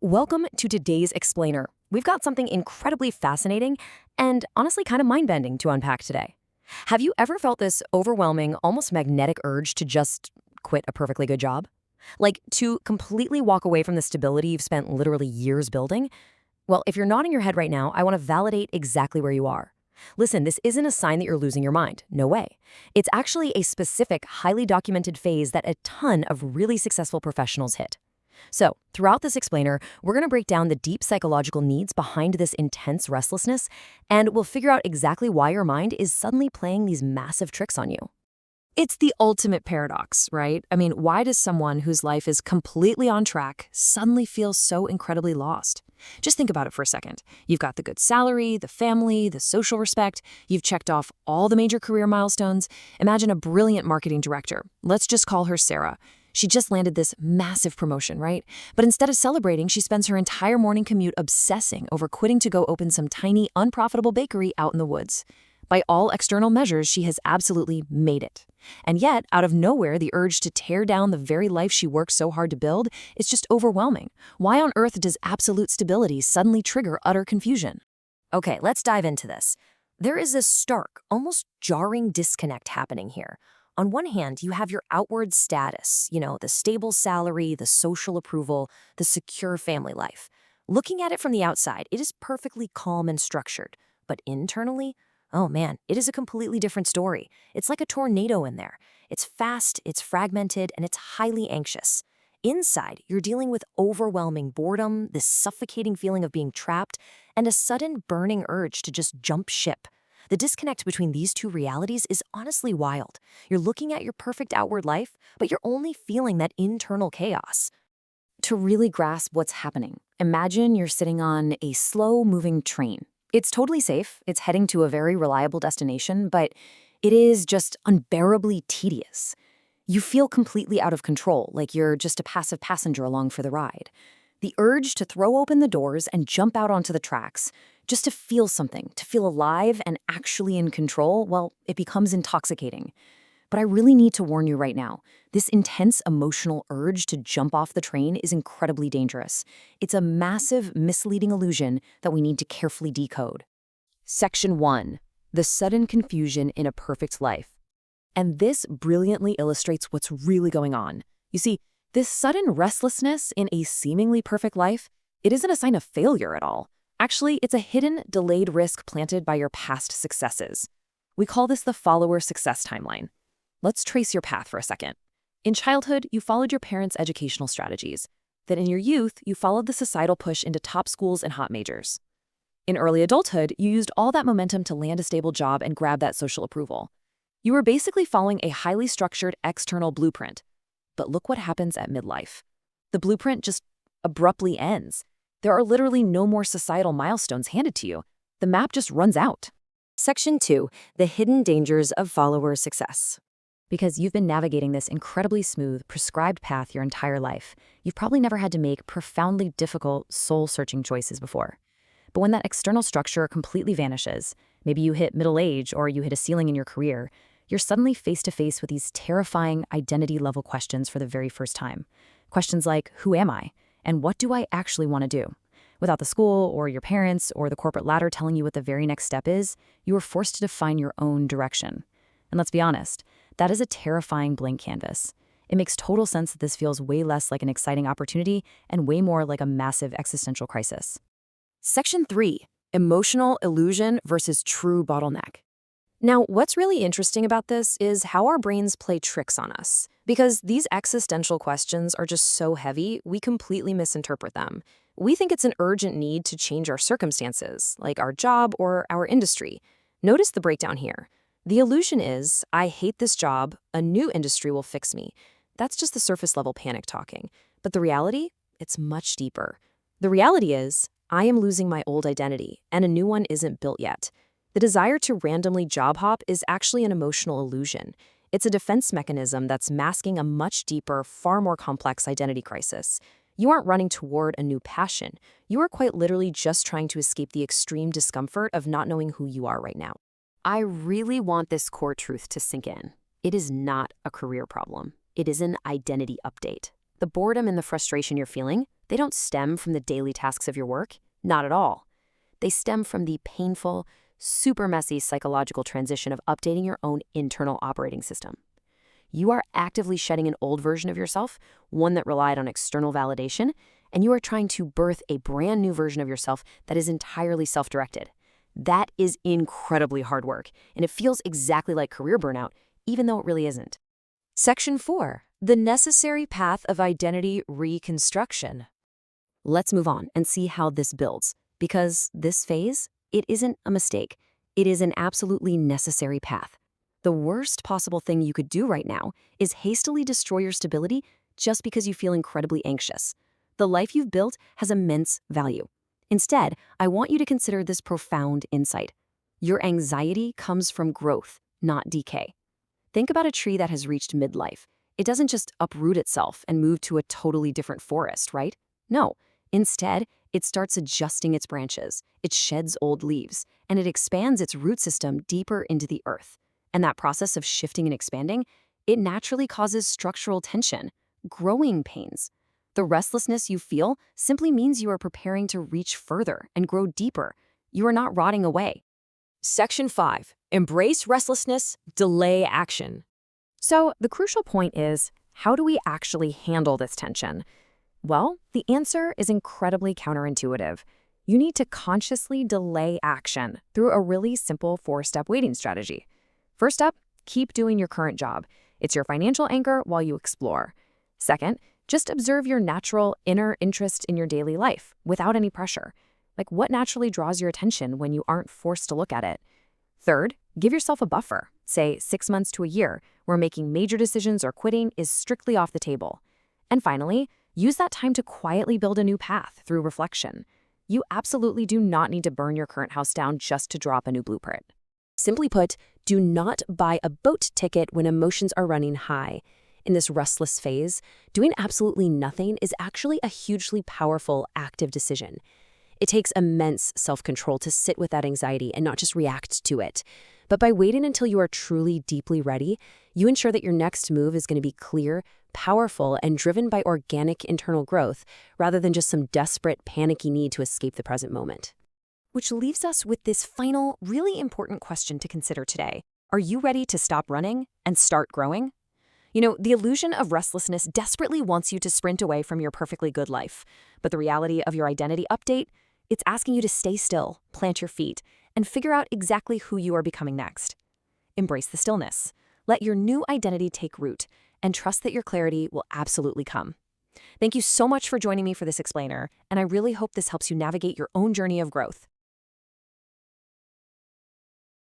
Welcome to today's Explainer. We've got something incredibly fascinating and honestly kind of mind-bending to unpack today. Have you ever felt this overwhelming, almost magnetic urge to just quit a perfectly good job? Like to completely walk away from the stability you've spent literally years building? Well, if you're nodding your head right now, I want to validate exactly where you are. Listen, this isn't a sign that you're losing your mind. No way. It's actually a specific, highly documented phase that a ton of really successful professionals hit. So, throughout this explainer, we're going to break down the deep psychological needs behind this intense restlessness, and we'll figure out exactly why your mind is suddenly playing these massive tricks on you. It's the ultimate paradox, right? I mean, why does someone whose life is completely on track suddenly feel so incredibly lost? Just think about it for a second. You've got the good salary, the family, the social respect. You've checked off all the major career milestones. Imagine a brilliant marketing director. Let's just call her Sarah. She just landed this massive promotion, right? But instead of celebrating, she spends her entire morning commute obsessing over quitting to go open some tiny, unprofitable bakery out in the woods. By all external measures, she has absolutely made it. And yet, out of nowhere, the urge to tear down the very life she worked so hard to build is just overwhelming. Why on earth does absolute stability suddenly trigger utter confusion? Okay, let's dive into this. There is a stark, almost jarring disconnect happening here. On one hand, you have your outward status, the stable salary, the social approval, the secure family life. Looking at it from the outside, it is perfectly calm and structured. But internally, oh man, it is a completely different story. It's like a tornado in there. It's fast, it's fragmented, and it's highly anxious. Inside, you're dealing with overwhelming boredom, this suffocating feeling of being trapped, and a sudden burning urge to just jump ship. The disconnect between these two realities is honestly wild. You're looking at your perfect outward life, but you're only feeling that internal chaos. To really grasp what's happening, imagine you're sitting on a slow-moving train. It's totally safe, it's heading to a very reliable destination, but it is just unbearably tedious. You feel completely out of control, like you're just a passive passenger along for the ride. The urge to throw open the doors and jump out onto the tracks, just to feel something, to feel alive and actually in control, well, it becomes intoxicating. But I really need to warn you right now, this intense emotional urge to jump off the train is incredibly dangerous. It's a massive, misleading illusion that we need to carefully decode. Section 1. The sudden confusion in a perfect life. And this brilliantly illustrates what's really going on. You see, this sudden restlessness in a seemingly perfect life, it isn't a sign of failure at all. Actually, it's a hidden, delayed risk planted by your past successes. We call this the follower success timeline. Let's trace your path for a second. In childhood, you followed your parents' educational strategies. Then in your youth, you followed the societal push into top schools and hot majors. In early adulthood, you used all that momentum to land a stable job and grab that social approval. You were basically following a highly structured external blueprint. But look what happens at midlife. The blueprint just abruptly ends. There are literally no more societal milestones handed to you. The map just runs out. Section 2. The hidden dangers of follower success. Because you've been navigating this incredibly smooth, prescribed path your entire life, you've probably never had to make profoundly difficult, soul-searching choices before. But when that external structure completely vanishes, maybe you hit middle age or you hit a ceiling in your career, you're suddenly face-to-face with these terrifying identity-level questions for the very first time. Questions like, who am I? And what do I actually want to do? Without the school or your parents or the corporate ladder telling you what the very next step is, you are forced to define your own direction. And let's be honest, that is a terrifying blank canvas. It makes total sense that this feels way less like an exciting opportunity and way more like a massive existential crisis. Section 3. Emotional illusion versus true bottleneck. Now, what's really interesting about this is how our brains play tricks on us. Because these existential questions are just so heavy, we completely misinterpret them. We think it's an urgent need to change our circumstances, like our job or our industry. Notice the breakdown here. The illusion is, I hate this job, a new industry will fix me. That's just the surface level panic talking. But the reality? It's much deeper. The reality is, I am losing my old identity, and a new one isn't built yet. The desire to randomly job hop is actually an emotional illusion. It's a defense mechanism that's masking a much deeper, far more complex identity crisis. You aren't running toward a new passion. You are quite literally just trying to escape the extreme discomfort of not knowing who you are right now. I really want this core truth to sink in. It is not a career problem. It is an identity update. The boredom and the frustration you're feeling, They don't stem from the daily tasks of your work. Not at all. They stem from the painful, super messy psychological transition of updating your own internal operating system. You are actively shedding an old version of yourself, one that relied on external validation, and you are trying to birth a brand new version of yourself that is entirely self-directed. That is incredibly hard work, and it feels exactly like career burnout, even though it really isn't. Section 4. The necessary path of identity reconstruction. Let's move on and see how this builds, because this phase, it isn't a mistake. It is an absolutely necessary path. The worst possible thing you could do right now is hastily destroy your stability just because you feel incredibly anxious. The life you've built has immense value. Instead, I want you to consider this profound insight. Your anxiety comes from growth, not decay. Think about a tree that has reached midlife. It doesn't just uproot itself and move to a totally different forest, right? No. Instead, it starts adjusting its branches, it sheds old leaves, and it expands its root system deeper into the earth. And that process of shifting and expanding, it naturally causes structural tension, growing pains. The restlessness you feel simply means you are preparing to reach further and grow deeper. You are not rotting away. Section 5. Embrace restlessness, delay action. So the crucial point is, how do we actually handle this tension? Well, the answer is incredibly counterintuitive. You need to consciously delay action through a really simple 4-step waiting strategy. First up, keep doing your current job. It's your financial anchor while you explore. Second, just observe your natural inner interest in your daily life without any pressure. Like what naturally draws your attention when you aren't forced to look at it. Third, give yourself a buffer, say 6 months to a year, where making major decisions or quitting is strictly off the table. And finally, use that time to quietly build a new path through reflection. You absolutely do not need to burn your current house down just to drop a new blueprint. Simply put, do not buy a boat ticket when emotions are running high. In this restless phase, doing absolutely nothing is actually a hugely powerful, active decision. It takes immense self-control to sit with that anxiety and not just react to it. But by waiting until you are truly deeply ready, you ensure that your next move is going to be clear, powerful, and driven by organic internal growth, rather than just some desperate, panicky need to escape the present moment. Which leaves us with this final, really important question to consider today. Are you ready to stop running and start growing? You know, the illusion of restlessness desperately wants you to sprint away from your perfectly good life. But the reality of your identity update, it's asking you to stay still, plant your feet, and figure out exactly who you are becoming next. Embrace the stillness. Let your new identity take root, and trust that your clarity will absolutely come. Thank you so much for joining me for this explainer, and I really hope this helps you navigate your own journey of growth.